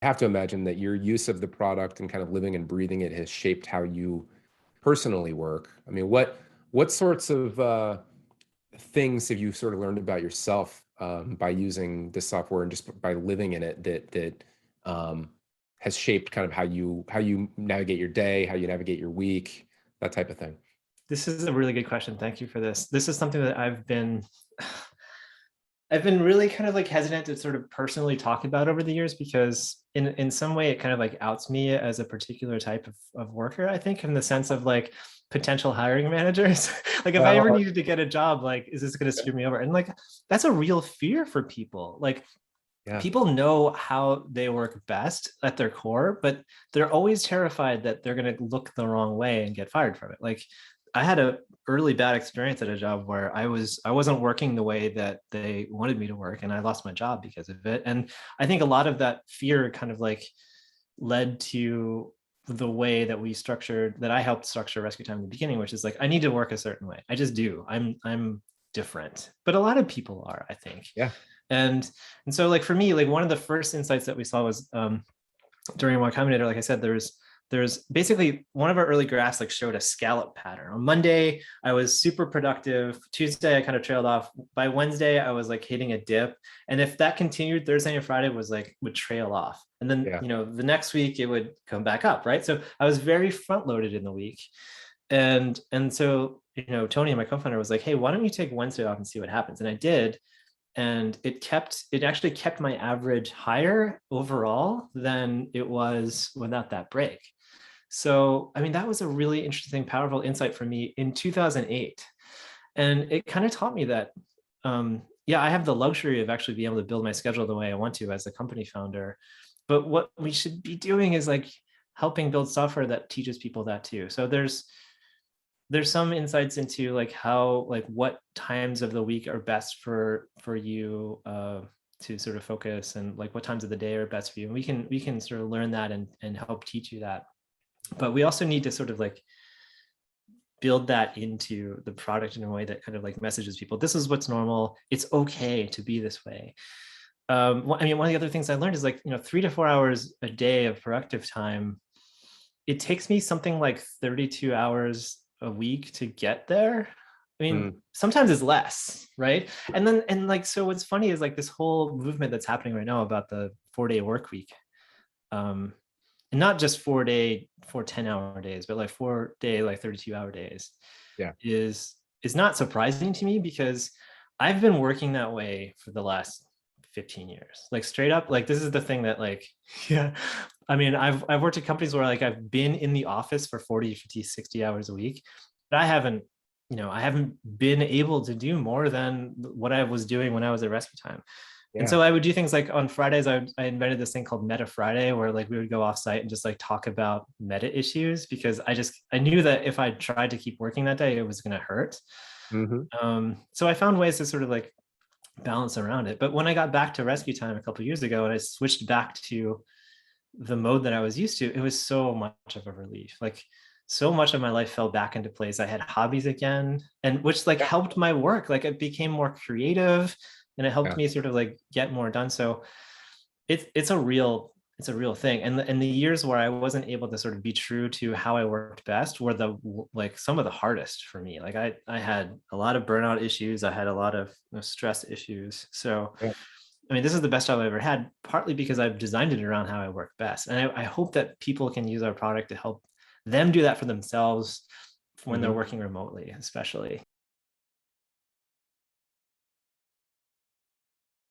have to imagine that your use of the product and kind of living and breathing it has shaped how you personally work. I mean, what sorts of things have you sort of learned about yourself by using this software and just by living in it that um, has shaped kind of how you navigate your day, how you navigate your week, that type of thing? This is a really good question. Thank you for this. This is something that I've been really kind of like hesitant to sort of personally talk about over the years, because in some way it kind of like outs me as a particular type of worker, I think, in the sense of like potential hiring managers. Like if I ever Well, needed to get a job, like, is this going to screw me over? And like, that's a real fear for people. Like, yeah, people know how they work best at their core, but they're always terrified that they're going to look the wrong way and get fired from it. Like, I had a early bad experience at a job where I wasn't working the way that they wanted me to work, and I lost my job because of it. And I think a lot of that fear kind of like led to the way that I helped structure Rescue Time in the beginning, which is like, I need to work a certain way. I just do. I'm different. But a lot of people are, I think. yeah, And so like for me, like one of the first insights that we saw was during Y Combinator, like I said, there's basically one of our early graphs like showed a scallop pattern. On Monday, I was super productive. Tuesday, I kind of trailed off. By Wednesday, I was like hitting a dip. And if that continued, Thursday and Friday would trail off. And then, yeah. the next week it would come back up, right? So I was very front loaded in the week. And so, Tony, my co-founder, was like, hey, why don't you take Wednesday off and see what happens? And I did. And it actually kept my average higher overall than it was without that break. So, I mean, that was a really interesting, powerful insight for me in 2008. And it kind of taught me that, yeah, I have the luxury of actually being able to build my schedule the way I want to as a company founder. But what we should be doing is like helping build software that teaches people that too. So there's some insights into like how, like what times of the week are best for you to sort of focus, and like what times of the day are best for you. And we can sort of learn that and help teach you that. But we also need to sort of like build that into the product in a way that kind of like messages people, this is what's normal. It's okay to be this way. I mean, one of the other things I learned is like, 3 to 4 hours a day of productive time. It takes me something like 32 hours a week to get there. I mean, Mm, sometimes it's less, right? And like, so what's funny is like this whole movement that's happening right now about the 4-day work week. And not just 10-hour days, but like 4-day, like 32-hour days yeah, is not surprising to me, because I've been working that way for the last 15 years. Like straight up, like this is the thing that like, yeah. I mean, I've worked at companies where like I've been in the office for 40, 50, 60 hours a week, but I haven't been able to do more than what I was doing when I was at RescueTime. And yeah. so I would do things like on Fridays, I invented this thing called Meta Friday, where like we would go off site and just like talk about meta issues, because I knew that if I tried to keep working that day, it was going to hurt. Hmm. So I found ways to sort of like balance around it. But when I got back to Rescue Time a couple of years ago and I switched back to the mode that I was used to, it was so much of a relief. Like so much of my life fell back into place. I had hobbies again, and which like Yeah, helped my work. Like it became more creative, and it helped yeah. me sort of like get more done. So it's a real thing. And the years where I wasn't able to sort of be true to how I worked best were the like some of the hardest for me. Like I had a lot of burnout issues. I had a lot of stress issues. So Yeah. I mean, this is the best job I've ever had, partly because I've designed it around how I work best. And I hope that people can use our product to help them do that for themselves when they're Mhm. working remotely, especially.